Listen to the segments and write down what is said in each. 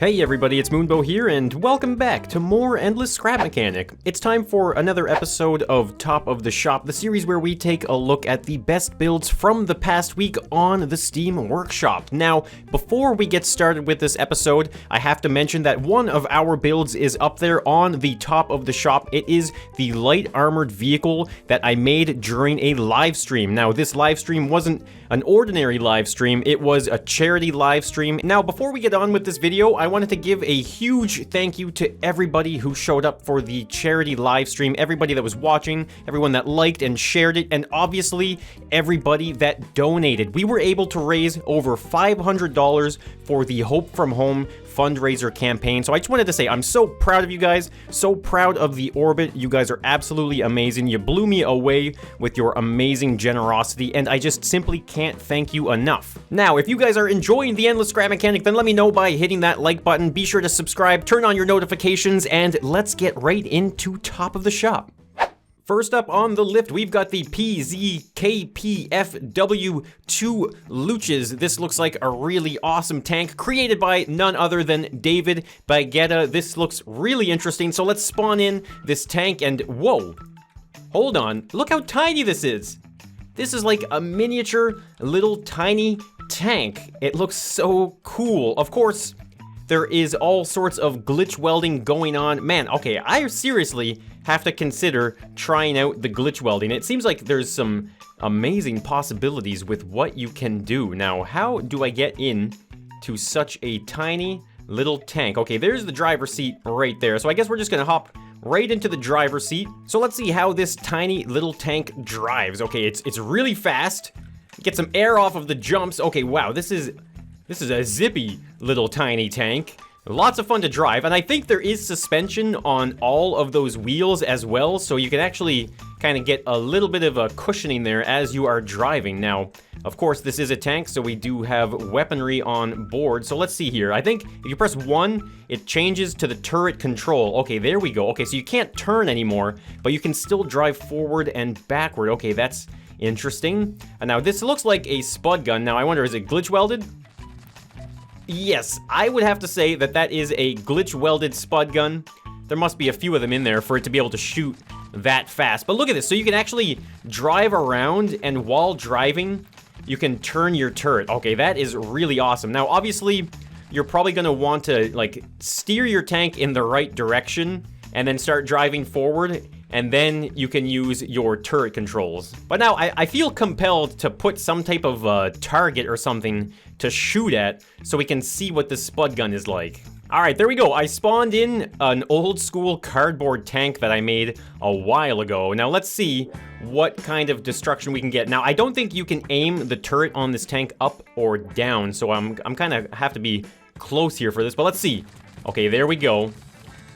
Hey everybody, it's Moonbo here, and welcome back to more Endless Scrap Mechanic. It's time for another episode of Top of the Shop, the series where we take a look at the best builds from the past week on the Steam Workshop. Now, before we get started with this episode, I have to mention that one of our builds is up there on the Top of the Shop. It is the light armored vehicle that I made during a live stream. Now, this live stream wasn't an ordinary live stream, it was a charity live stream. Now, before we get on with this video, I wanted to give a huge thank you to everybody who showed up for the charity live stream, everybody that was watching, everyone that liked and shared it, and obviously everybody that donated. We were able to raise over $500 for the Hope from Home fundraiser campaign. So I just wanted to say I'm so proud of you guys, so proud of the Orbit. You guys are absolutely amazing. You blew me away with your amazing generosity, and I just simply can't thank you enough. Now, if you guys are enjoying the Endless Scrap Mechanic, then let me know by hitting that like button. Be sure to subscribe, turn on your notifications, and let's get right into Top of the Shop. First up on the lift, we've got the PzKPFW 2 Luches. This looks like a really awesome tank created by none other than David Baguetta. This looks really interesting, so let's spawn in this tank and whoa, hold on, look how tiny this is. This is like a miniature little tiny tank. It looks so cool. Of course, there is all sorts of glitch welding going on. Man, okay, I seriously have to consider trying out the glitch welding. It seems like there's some amazing possibilities with what you can do. Now, how do I get in to such a tiny little tank? Okay, there's the driver's seat right there. So I guess we're just gonna hop right into the driver's seat. So let's see how this tiny little tank drives. Okay, it's really fast. Get some air off of the jumps. Okay, wow, this is a zippy little tiny tank. Lots of fun to drive, and I think there is suspension on all of those wheels as well, so you can actually kind of get a little bit of a cushioning there as you are driving. Now, of course, this is a tank, so we do have weaponry on board. So let's see here. I think if you press 1, it changes to the turret control. Okay, there we go. Okay, so you can't turn anymore, but you can still drive forward and backward. Okay, that's interesting. And now this looks like a spud gun. Now, I wonder, is it glitch welded? Yes, I would have to say that that is a glitch welded spud gun. There must be a few of them in there for it to be able to shoot that fast. But look at this, so you can actually drive around, and while driving, you can turn your turret. Okay, that is really awesome. Now, obviously, you're probably gonna want to, like, steer your tank in the right direction, and then start driving forward, and then you can use your turret controls. But now, I feel compelled to put some type of target or something to shoot at, so we can see what the spud gun is like. Alright, there we go. I spawned in an old school cardboard tank that I made a while ago. Now let's see what kind of destruction we can get. Now, I don't think you can aim the turret on this tank up or down, so I'm kind of have to be close here for this, but let's see. Okay, there we go.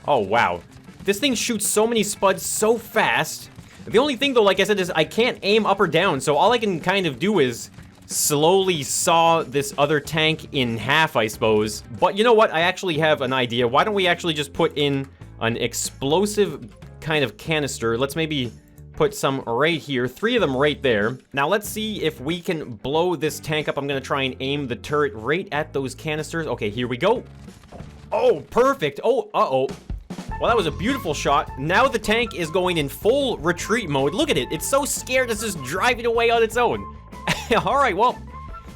Oh, wow. This thing shoots so many spuds so fast. The only thing though, like I said, is I can't aim up or down, so all I can kind of do is slowly saw this other tank in half, I suppose. But you know what? I actually have an idea. Why don't we actually just put in an explosive kind of canister? Let's maybe put some right here, 3 of them right there. Now let's see if we can blow this tank up. I'm gonna try and aim the turret right at those canisters. Okay, here we go. Oh, perfect. Oh, uh-oh. Well, that was a beautiful shot. Now the tank is going in full retreat mode. Look at it. It's so scared it's just driving away on its own. All right, well,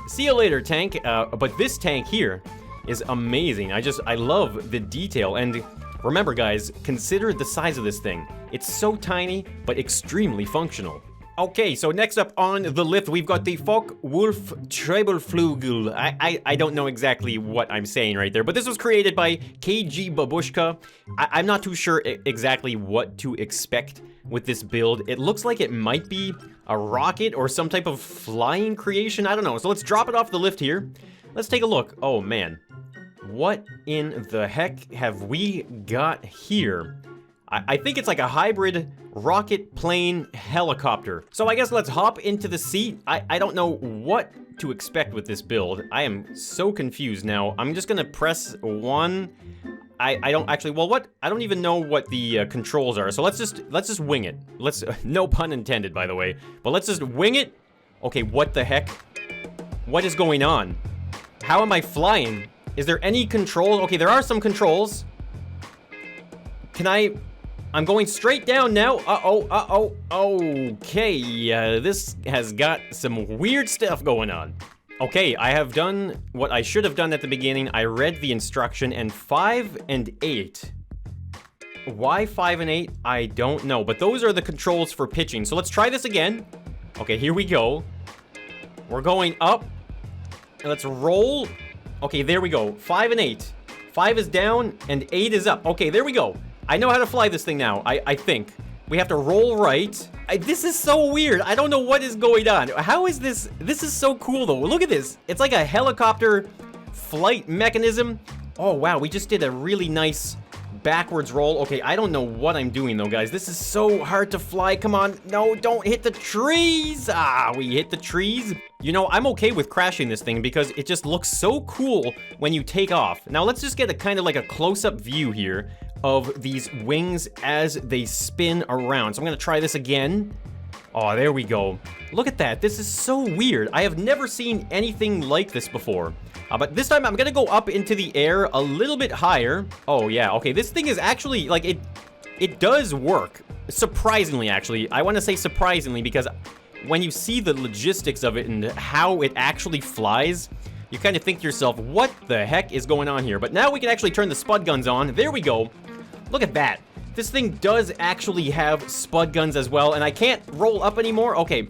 see you later, tank. But this tank here is amazing. I love the detail. And remember, guys, consider the size of this thing. It's so tiny, but extremely functional. Okay, so next up on the lift, we've got the Focke-Wulf Treibelflügel. I don't know exactly what I'm saying right there, but this was created by KG Babushka. I'm not too sure exactly what to expect with this build. It looks like it might be a rocket or some type of flying creation. I don't know. So let's drop it off the lift here. Let's take a look. Oh, man. What in the heck have we got here? I think it's like a hybrid rocket plane helicopter. So I guess let's hop into the seat. I don't know what to expect with this build. I am so confused now. I'm just gonna press 1. I don't actually, well, what? I don't even know what the controls are. So let's just wing it. No pun intended, by the way. But let's just wing it. Okay, what the heck? What is going on? How am I flying? Is there any controls? Okay, there are some controls. Can I'm going straight down now. Uh-oh. Okay, this has got some weird stuff going on. Okay, I have done what I should have done at the beginning. I read the instruction, and 5 and 8. Why 5 and 8? I don't know, but those are the controls for pitching. So let's try this again. Okay, here we go. We're going up. Let's roll. Okay, there we go. 5 and 8. 5 is down, and 8 is up. Okay, there we go. I know how to fly this thing now, I think. We have to roll right. This is so weird. I don't know what is going on. How is this? This is so cool, though. Look at this. It's like a helicopter flight mechanism. Oh, wow. We just did a really nice backwards roll. Okay, I don't know what I'm doing, though, guys. This is so hard to fly. Come on. No, don't hit the trees. Ah, we hit the trees. You know, I'm okay with crashing this thing because it just looks so cool when you take off. Now, let's just get a kind of like a close-up view here of these wings as they spin around. So I'm gonna try this again. Oh, there we go. Look at that. This is so weird. I have never seen anything like this before. But this time I'm gonna go up into the air a little bit higher. Oh yeah, okay. This thing is actually, like, it does work. Surprisingly, actually. I wanna say surprisingly because when you see the logistics of it and how it actually flies, you kind of think to yourself, what the heck is going on here? But now we can actually turn the spud guns on. There we go. Look at that. This thing does actually have spud guns as well, and I can't roll up anymore. Okay.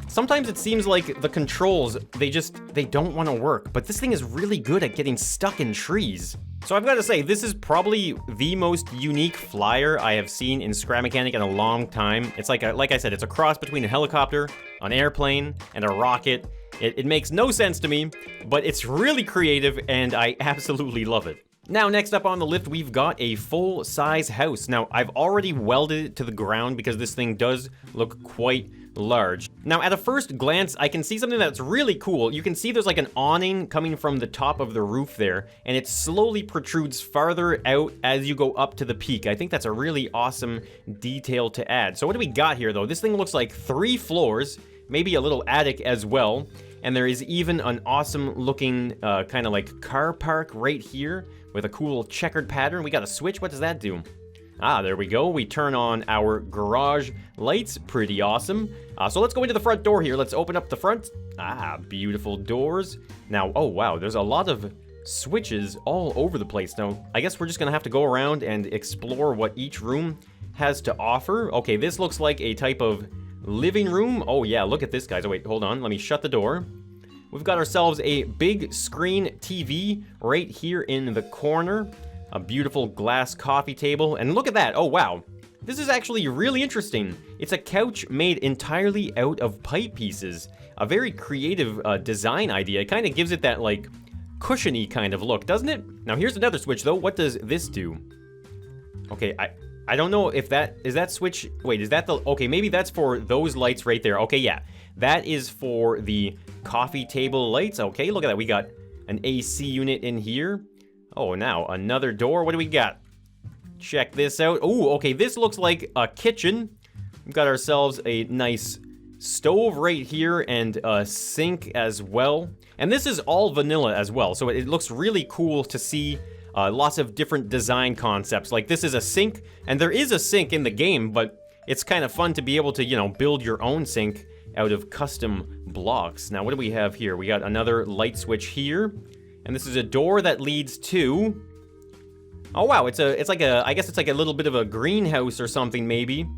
Sometimes it seems like the controls, they don't want to work, but this thing is really good at getting stuck in trees. So I've got to say, this is probably the most unique flyer I have seen in Scrap Mechanic in a long time. It's like I said, it's a cross between a helicopter, an airplane, and a rocket. It makes no sense to me, but it's really creative, and I absolutely love it. Now, next up on the lift, we've got a full-size house. Now, I've already welded it to the ground because this thing does look quite large. Now, at a first glance, I can see something that's really cool. You can see there's like an awning coming from the top of the roof there, and it slowly protrudes farther out as you go up to the peak. I think that's a really awesome detail to add. So what do we got here, though? This thing looks like 3 floors, maybe a little attic as well, and there is even an awesome looking kind of like car park right here with a cool checkered pattern. We got a switch. What does that do? Ah, there we go. We turn on our garage lights. Pretty awesome. So let's go into the front door here. Let's open up the front. Ah, beautiful doors. Now, oh wow, there's a lot of switches all over the place. Now, I guess we're just gonna have to go around and explore what each room has to offer. Okay, this looks like a type of living room. Oh yeah, look at this, guys. Oh wait, hold on. Let me shut the door. We've got ourselves a big screen TV right here in the corner. A beautiful glass coffee table. And look at that. Oh, wow. This is actually really interesting. It's a couch made entirely out of pipe pieces. A very creative design idea. It kind of gives it that, like, cushiony kind of look, doesn't it? Now, here's another switch, though. What does this do? Okay, I don't know if that... Is that switch... Wait, is that the... Okay, maybe that's for those lights right there. Okay, yeah. That is for the coffee table lights. Okay, look at that. We got an AC unit in here. Oh, now another door. What do we got? Check this out. Oh, okay. This looks like a kitchen. We've got ourselves a nice stove right here and a sink as well. And this is all vanilla as well. So it looks really cool to see lots of different design concepts. Like this is a sink, and there is a sink in the game, but it's kind of fun to be able to, you know, build your own sink out of custom blocks. Now, what do we have here? We got another light switch here, and this is a door that leads to... Oh wow, it's like a, I guess it's like a little bit of a greenhouse or something maybe.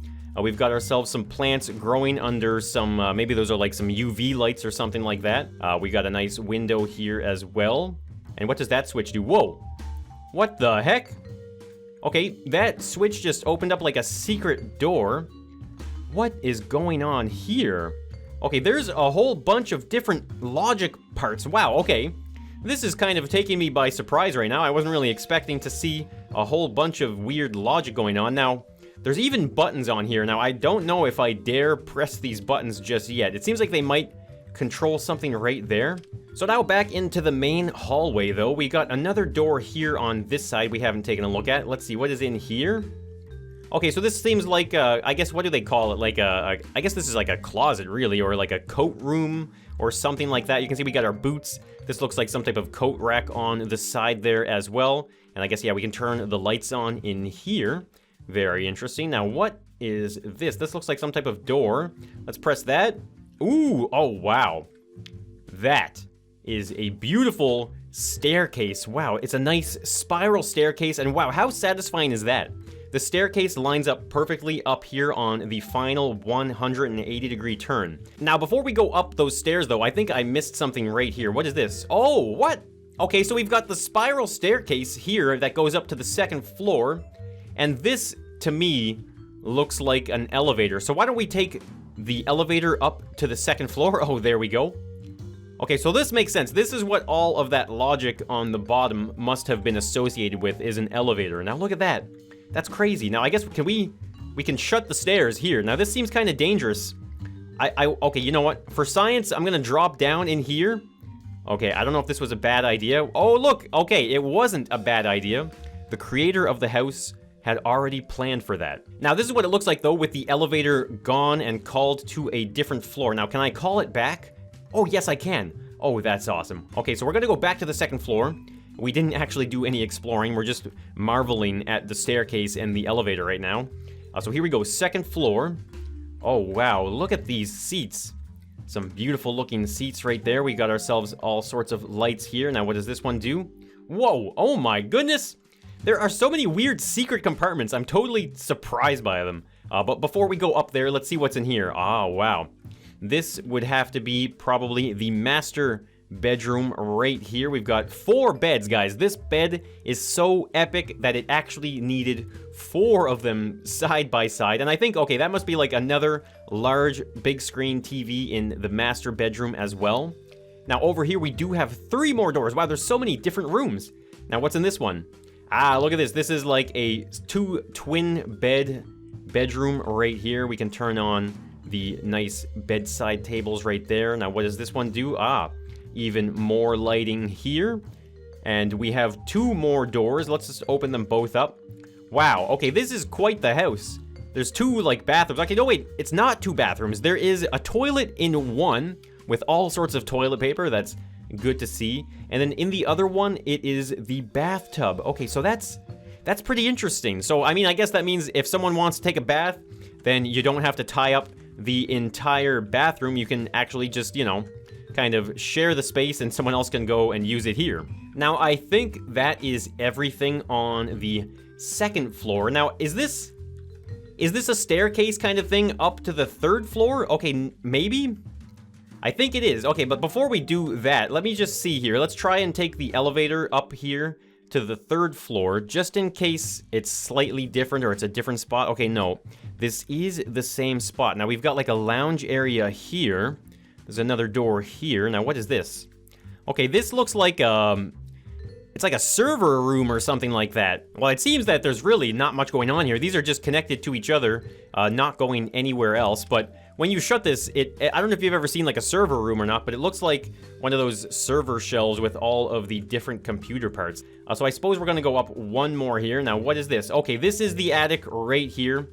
We've got ourselves some plants growing under some, maybe those are like some UV lights or something like that. We got a nice window here as well. And what does that switch do? Whoa, what the heck? Okay, that switch just opened up like a secret door. What is going on here? Okay, there's a whole bunch of different logic parts. Wow, okay. This is kind of taking me by surprise right now. I wasn't really expecting to see a whole bunch of weird logic going on. Now, there's even buttons on here. Now, I don't know if I dare press these buttons just yet. It seems like they might control something right there. So now back into the main hallway, though. We got another door here on this side we haven't taken a look at. Let's see, what is in here? Okay, so this seems like, I guess, what do they call it? Like I guess this is like a closet, really, or like a coat room or something like that. You can see we got our boots. This looks like some type of coat rack on the side there as well. And I guess, yeah, we can turn the lights on in here. Very interesting. Now, what is this? This looks like some type of door. Let's press that. Ooh, oh, wow. That is a beautiful staircase. Wow, it's a nice spiral staircase. And wow, how satisfying is that? The staircase lines up perfectly up here on the final 180-degree turn. Now, before we go up those stairs, though, I think I missed something right here. What is this? Oh, what? Okay, so we've got the spiral staircase here that goes up to the second floor. And this, to me, looks like an elevator. So why don't we take the elevator up to the second floor? Oh, there we go. Okay, so this makes sense. This is what all of that logic on the bottom must have been associated with, is an elevator. Now, look at that. That's crazy. Now, I guess, we can shut the stairs here. Now, this seems kind of dangerous. Okay, you know what? For science, I'm gonna drop down in here. Okay, I don't know if this was a bad idea. Oh, look! Okay, it wasn't a bad idea. The creator of the house had already planned for that. Now, this is what it looks like, though, with the elevator gone and called to a different floor. Now, can I call it back? Oh, yes, I can. Oh, that's awesome. Okay, so we're gonna go back to the second floor. We didn't actually do any exploring. We're just marveling at the staircase and the elevator right now. So here we go, second floor. Oh, wow, look at these seats. Some beautiful looking seats right there. We got ourselves all sorts of lights here. Now, what does this one do? Whoa, oh my goodness. There are so many weird secret compartments. I'm totally surprised by them. But before we go up there, let's see what's in here. Ah, wow. This would have to be probably the master bedroom right here. We've got 4 beds, guys. This bed is so epic that it actually needed 4 of them side by side. And I think, okay, that must be like another large big screen TV in the master bedroom as well. Now, over here, we do have 3 more doors. Wow, there's so many different rooms. Now, what's in this one? Ah, look at this. This is like a 2 twin bedroom right here. We can turn on the nice bedside tables right there. Now, what does this one do? Ah, even more lighting here. And we have 2 more doors. Let's just open them both up. Wow, okay, this is quite the house. There's 2, like, bathrooms. Okay, no, wait, it's not 2 bathrooms. There is a toilet in one with all sorts of toilet paper. That's good to see. And then in the other one, it is the bathtub. Okay, so that's pretty interesting. So, I mean, I guess that means if someone wants to take a bath, then you don't have to tie up the entire bathroom. You can actually just, you know, kind of share the space and someone else can go and use it here. Now, I think that is everything on the second floor. Now, is this a staircase kind of thing up to the 3rd floor? Okay, maybe? I think it is. Okay, but before we do that, let me just see here. Let's try and take the elevator up here to the 3rd floor, just in case it's slightly different or it's a different spot. Okay, no, this is the same spot. Now, we've got like a lounge area here. There's another door here. Now, what is this? Okay, this looks like, it's like a server room or something like that. Well, it seems that there's really not much going on here. These are just connected to each other, not going anywhere else. But when you shut this, I don't know if you've ever seen like a server room or not, but it looks like one of those server shelves with all of the different computer parts. So I suppose we're gonna go up one more here. Now, what is this? Okay, this is the attic right here.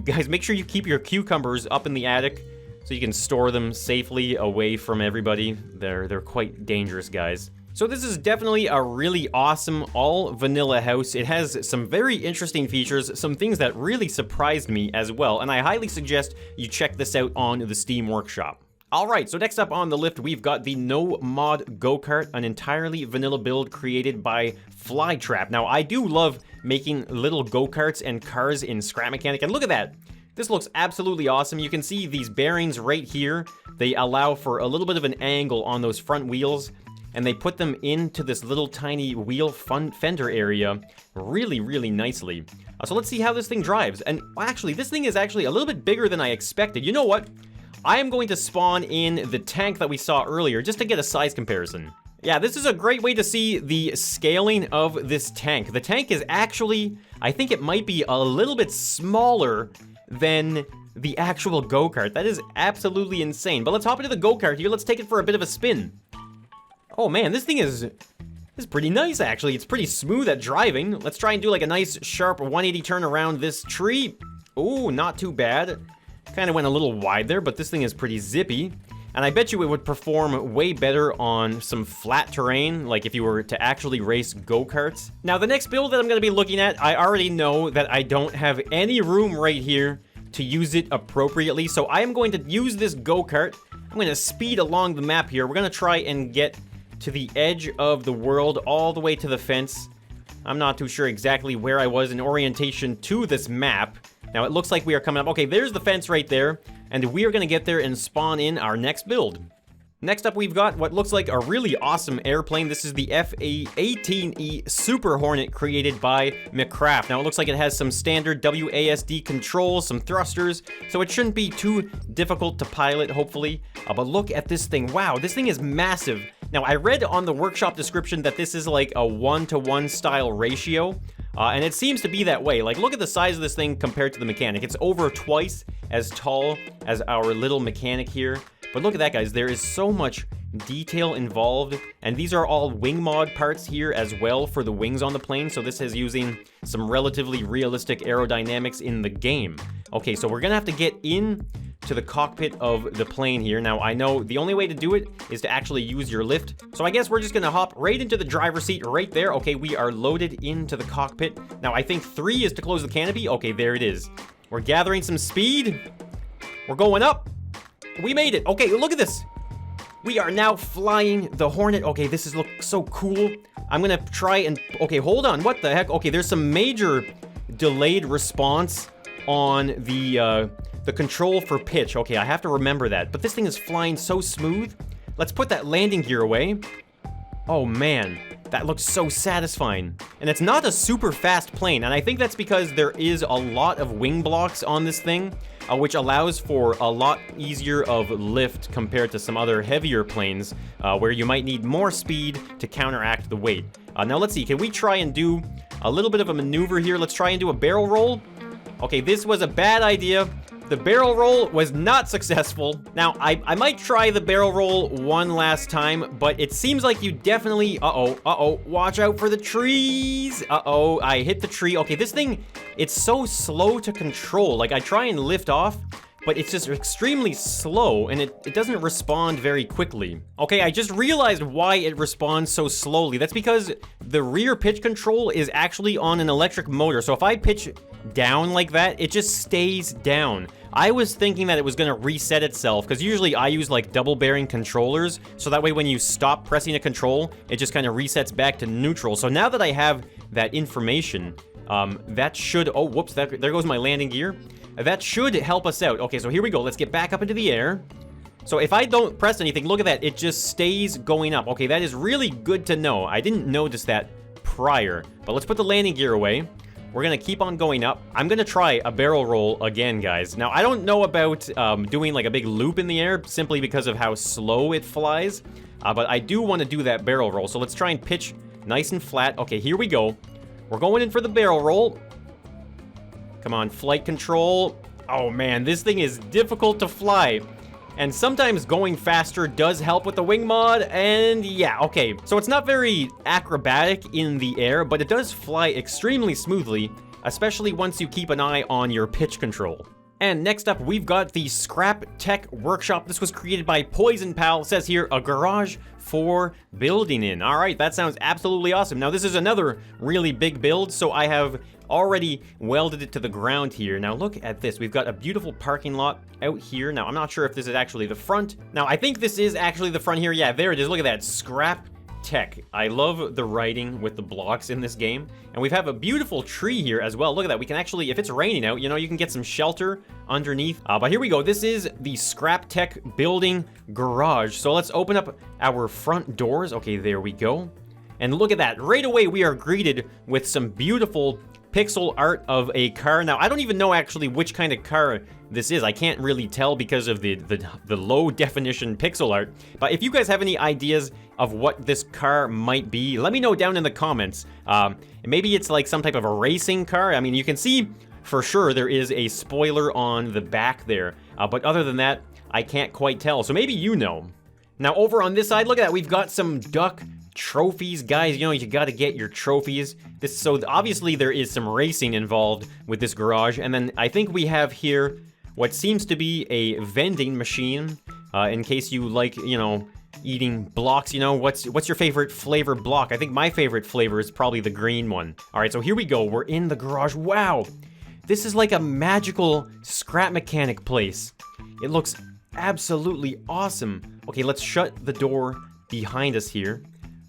Guys, make sure you keep your cucumbers up in the attic so you can store them safely away from everybody. They're quite dangerous, guys. So this is definitely a really awesome all vanilla house. It has some very interesting features, some things that really surprised me as well, and I highly suggest you check this out on the Steam Workshop. Alright, so next up on the list, we've got the No Mod GoKart, an entirely vanilla build created by Flytrap. Now, I do love making little go-karts and cars in Scrap Mechanic, and look at that! This looks absolutely awesome. You can see these bearings right here. They allow for a little bit of an angle on those front wheels, and they put them into this little tiny wheel fender area really, really nicely. So let's see how this thing drives. And actually, this thing is actually a little bit bigger than I expected. You know what? I am going to spawn in the tank that we saw earlier just to get a size comparison. Yeah, this is a great way to see the scaling of this tank. The tank is actually, I think it might be a little bit smaller than the actual go-kart. That is absolutely insane. But let's hop into the go-kart here. Let's take it for a bit of a spin. Oh man, this thing is This is pretty nice, actually. It's pretty smooth at driving. Let's try and do like a nice, sharp 180 turn around this tree. Ooh, not too bad. Kind of went a little wide there, but this thing is pretty zippy. And I bet you it would perform way better on some flat terrain, like if you were to actually race go-karts. Now, the next build that I'm going to be looking at, I already know that I don't have any room right here to use it appropriately. So I am going to use this go-kart. I'm going to speed along the map here. We're going to try and get to the edge of the world, all the way to the fence. I'm not too sure exactly where I was in orientation to this map. Now, it looks like we are coming up. Okay, there's the fence right there. And we are going to get there and spawn in our next build. Next up, we've got what looks like a really awesome airplane. This is the FA-18E Super Hornet created by McCraft. Now, it looks like it has some standard WASD controls, some thrusters, so it shouldn't be too difficult to pilot, hopefully. But look at this thing. Wow, this thing is massive. Now, I read on the workshop description that this is like a 1-to-1 style ratio. And it seems to be that way. Like, look at the size of this thing compared to the mechanic. It's over twice as tall as our little mechanic here. But look at that, guys. There is so much detail involved. And these are all wing mod parts here as well for the wings on the plane. So this is using some relatively realistic aerodynamics in the game. Okay, so we're gonna have to get in to the cockpit of the plane here. Now, I know the only way to do it is to actually use your lift. So I guess we're just gonna hop right into the driver's seat right there. Okay, we are loaded into the cockpit. Now, I think 3 is to close the canopy. Okay, there it is. We're gathering some speed. We're going up. We made it. Okay, look at this. We are now flying the Hornet. Okay, this is looks so cool. I'm gonna try and, okay, hold on. What the heck? Okay, there's some major delayed response on the control for pitch. Okay, I have to remember that. But this thing is flying so smooth. Let's put that landing gear away. Oh man, that looks so satisfying. And it's not a super fast plane, and I think that's because there is a lot of wing blocks on this thing, which allows for a lot easier of lift compared to some other heavier planes, where you might need more speed to counteract the weight. Now let's see, can we try and do a little bit of a maneuver here? Let's try and do a barrel roll. Okay, this was a bad idea. The barrel roll was not successful. Now, I might try the barrel roll one last time, but it seems like you definitely... Uh-oh, watch out for the trees. Uh-oh, I hit the tree. Okay, this thing, it's so slow to control. Like, I try and lift off, but it's just extremely slow, and it doesn't respond very quickly. Okay, I just realized why it responds so slowly. That's because the rear pitch control is actually on an electric motor, so if I pitch down like that, it just stays down. I was thinking that it was gonna reset itself, because usually I use like double bearing controllers, so that way when you stop pressing a control, it just kind of resets back to neutral. So now that I have that information, that should, oh, whoops, there goes my landing gear. That should help us out. Okay, so here we go. Let's get back up into the air. So if I don't press anything, look at that. It just stays going up. Okay, that is really good to know. I didn't notice that prior. But let's put the landing gear away. We're going to keep on going up. I'm going to try a barrel roll again, guys. Now, I don't know about doing like a big loop in the air simply because of how slow it flies. But I do want to do that barrel roll. So let's try and pitch nice and flat. Okay, here we go. We're going in for the barrel roll. Come on, flight control. Oh man, this thing is difficult to fly. And sometimes going faster does help with the wing mod, and yeah, okay. So it's not very acrobatic in the air, but it does fly extremely smoothly, especially once you keep an eye on your pitch control. And next up, we've got the Scrap Tech Workshop. This was created by Poison Pal. It says here, a garage for building in. All right, that sounds absolutely awesome. Now, this is another really big build, so I have already welded it to the ground here. Now, look at this. We've got a beautiful parking lot out here. Now, I'm not sure if this is actually the front. Now, I think this is actually the front here. Yeah, there it is. Look at that. Scrap Tech. I love the writing with the blocks in this game. And we have a beautiful tree here as well. Look at that. We can actually, if it's raining out, you know, you can get some shelter underneath. But here we go. This is the Scrap Tech building garage. So let's open up our front doors. Okay, there we go. And look at that. Right away, we are greeted with some beautiful pixel art of a car. Now, I don't even know actually which kind of car this is. I can't really tell because of the low definition pixel art. But if you guys have any ideas of what this car might be, let me know down in the comments. Maybe it's like some type of a racing car. I mean, you can see for sure there is a spoiler on the back there. But other than that, I can't quite tell. So maybe you know. Now, over on this side, look at that. We've got some duck trophies. Guys, you know, you gotta get your trophies. So obviously there is some racing involved with this garage. And then I think we have here what seems to be a vending machine, in case you like, you know, eating blocks. You know, what's your favorite flavor block? I think my favorite flavor is probably the green one. All right, so here we go. We're in the garage. Wow, this is like a magical scrap mechanic place. It looks absolutely awesome. Okay, let's shut the door behind us here.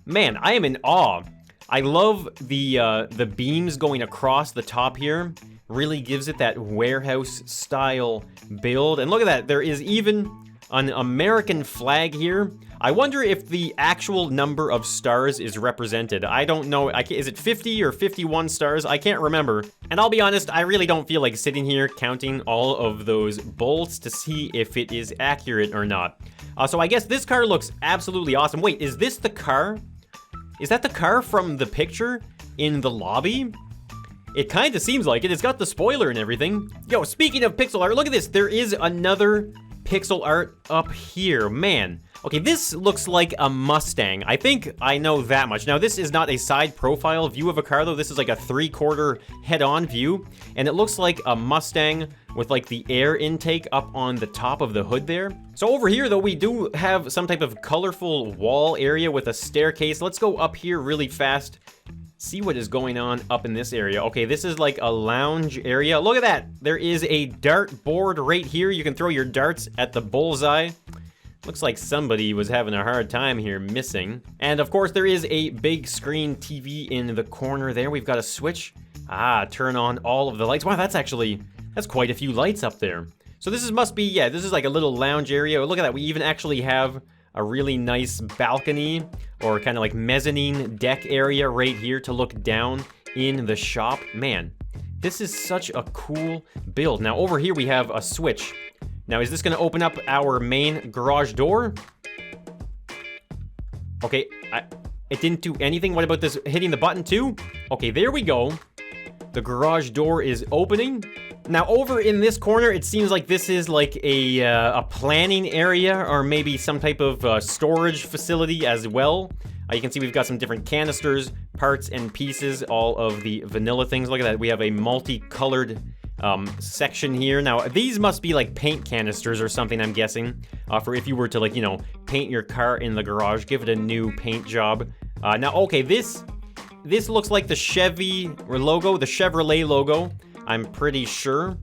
Man, I am in awe. I love the beams going across the top here. Really gives it that warehouse style build. And look at that, there is even an American flag here. I wonder if the actual number of stars is represented. I don't know. Is it 50 or 51 stars? I can't remember. And I'll be honest, I really don't feel like sitting here counting all of those bolts to see if it is accurate or not. So I guess this car looks absolutely awesome. Wait, is this the car? Is that the car from the picture in the lobby? It kind of seems like it. It's got the spoiler and everything. Yo, speaking of pixel art, look at this. There is another pixel art up here. Man. Okay, this looks like a Mustang. I think I know that much. Now, this is not a side profile view of a car, though. This is like a 3/4 head-on view. And it looks like a Mustang with like the air intake up on the top of the hood there. So over here, though, we do have some type of colorful wall area with a staircase. Let's go up here really fast. See what is going on up in this area. Okay, this is like a lounge area. Look at that. There is a dart board right here. You can throw your darts at the bullseye. Looks like somebody was having a hard time here missing. And of course, there is a big screen TV in the corner there. We've got a switch. Turn on all of the lights. Wow, that's quite a few lights up there. So this must be, yeah, this is like a little lounge area. Look at that. We even actually have a really nice balcony or kind of like mezzanine deck area right here to look down in the shop. Man, this is such a cool build. Now over here we have a switch. Now is this gonna open up our main garage door? Okay, it didn't do anything. What about this hitting the button too? Okay, there we go. The garage door is opening. Now over in this corner, it seems like this is like a planning area or maybe some type of storage facility as well. You can see we've got some different canisters, parts, and pieces, all of the vanilla things. Look at that, we have a multicolored section here. Now these must be like paint canisters or something, I'm guessing, for if you were to, like, you know, paint your car in the garage, give it a new paint job. Now, okay, this looks like the Chevy logo, the Chevrolet logo, I'm pretty sure.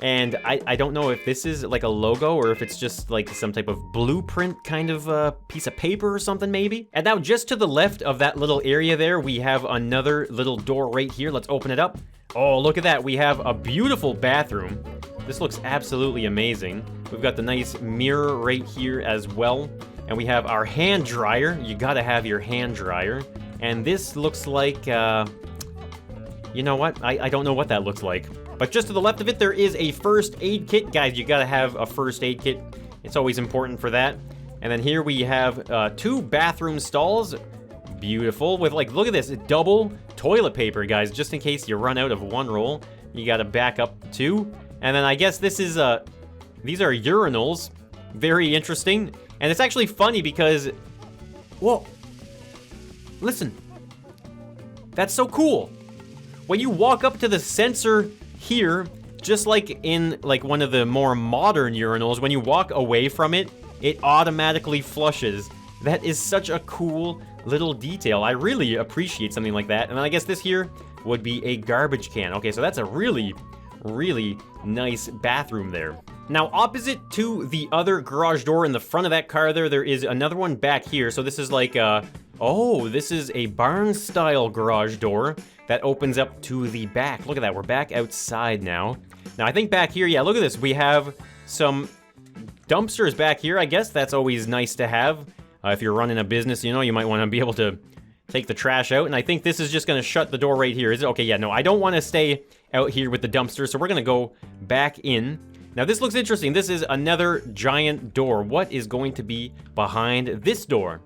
And I don't know if this is like a logo or if it's just like some type of blueprint kind of piece of paper or something maybe. And now just to the left of that little area there, we have another little door right here. Let's open it up. Oh, look at that. We have a beautiful bathroom. This looks absolutely amazing. We've got the nice mirror right here as well. And we have our hand dryer. You gotta have your hand dryer. And this looks like, you know what? I don't know what that looks like. But just to the left of it, there is a first aid kit. Guys, you gotta have a first aid kit. It's always important for that. And then here we have 2 bathroom stalls. Beautiful. With, like, look at this, double toilet paper, guys. Just in case you run out of one roll, you gotta back up 2. And then I guess this is, these are urinals. Very interesting. And it's actually funny because, whoa. Listen. That's so cool. When you walk up to the sensor here, just like in like one of the more modern urinals, when you walk away from it, it automatically flushes. That is such a cool little detail. I really appreciate something like that. And then I guess this here would be a garbage can. Okay, so that's a really, really nice bathroom there. Now, opposite to the other garage door in the front of that car there is another one back here. So this is like oh, this is a barn-style garage door that opens up to the back. Look at that, we're back outside now. Now, I think back here, yeah, look at this. We have some dumpsters back here. I guess that's always nice to have. If you're running a business, you know, you might want to be able to take the trash out. And I think this is just going to shut the door right here. Is it? Okay, yeah, no, I don't want to stay out here with the dumpster, so we're going to go back in. Now, this looks interesting. This is another giant door. What is going to be behind this door?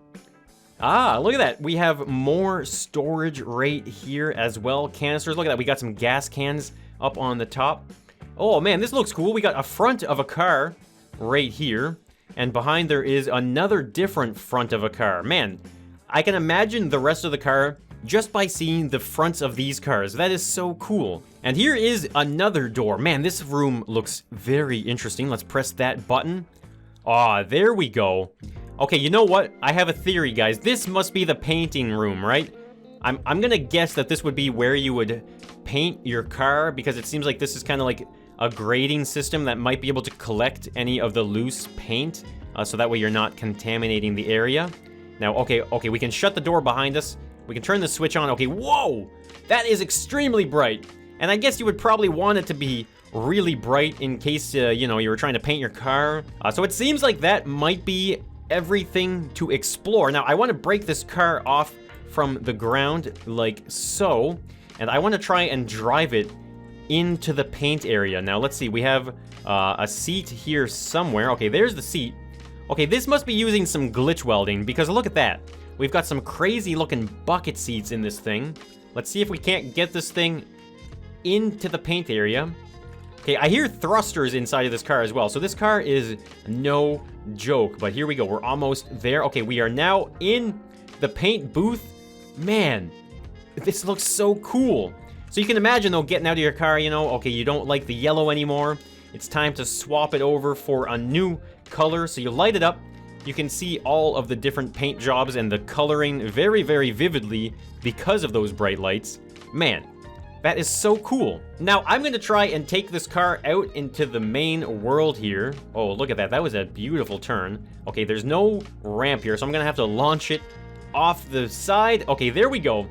Ah, look at that. We have more storage right here as well. Canisters, look at that. We got some gas cans up on the top. Oh, man, this looks cool. We got a front of a car right here. And behind there is another different front of a car. Man, I can imagine the rest of the car just by seeing the fronts of these cars. That is so cool. And here is another door. Man, this room looks very interesting. Let's press that button. Ah, there we go. Okay, you know what? I have a theory, guys. This must be the painting room, right? I'm gonna guess that this would be where you would paint your car, because it seems like this is kind of like a grading system that might be able to collect any of the loose paint, so that way you're not contaminating the area. Now, okay, we can shut the door behind us. We can turn the switch on. Okay, whoa! That is extremely bright. And I guess you would probably want it to be really bright in case, you know, you were trying to paint your car. So it seems like that might be everything to explore. Now, I want to break this car off from the ground like so, and I want to try and drive it into the paint area. Now, let's see. We have a seat here somewhere. Okay, there's the seat. Okay, this must be using some glitch welding, because look at that. We've got some crazy looking bucket seats in this thing. Let's see if we can't get this thing into the paint area. Okay, I hear thrusters inside of this car as well, so this car is no joke. But here we go, we're almost there. Okay, we are now in the paint booth. Man, this looks so cool. So you can imagine, though, getting out of your car, you know, okay, you don't like the yellow anymore. It's time to swap it over for a new color. So you light it up. You can see all of the different paint jobs and the coloring very, very vividly because of those bright lights. Man, that is so cool. Now, I'm going to try and take this car out into the main world here. Oh, look at that. That was a beautiful turn. Okay, there's no ramp here, so I'm going to have to launch it off the side. Okay, there we go.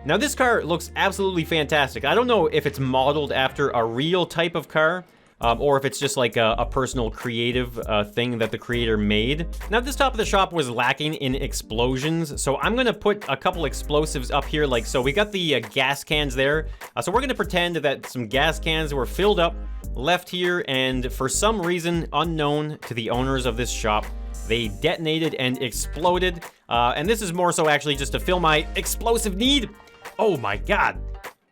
Now, this car looks absolutely fantastic. I don't know if it's modeled after a real type of car, or if it's just like a personal creative thing that the creator made. Now, this top of the shop was lacking in explosions, so I'm gonna put a couple explosives up here like so. We got the gas cans there, so we're gonna pretend that some gas cans were filled up, left here, and for some reason unknown to the owners of this shop, they detonated and exploded. And this is more so actually just to fill my explosive need. Oh my god,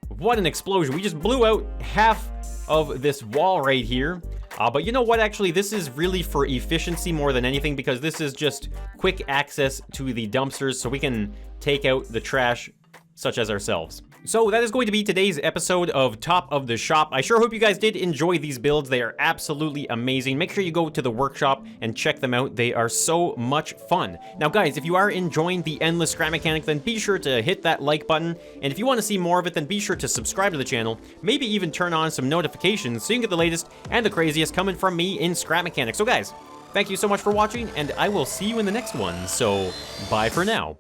what an explosion. We just blew out half of this wall right here. But you know what, actually, this is really for efficiency more than anything, because this is just quick access to the dumpsters so we can take out the trash such as ourselves. So that is going to be today's episode of Top of the Shop. I sure hope you guys did enjoy these builds. They are absolutely amazing. Make sure you go to the workshop and check them out. They are so much fun. Now, guys, if you are enjoying the endless scrap mechanic, then be sure to hit that like button. And if you want to see more of it, then be sure to subscribe to the channel. Maybe even turn on some notifications so you can get the latest and the craziest coming from me in scrap mechanics. So, guys, thank you so much for watching, and I will see you in the next one. So, bye for now.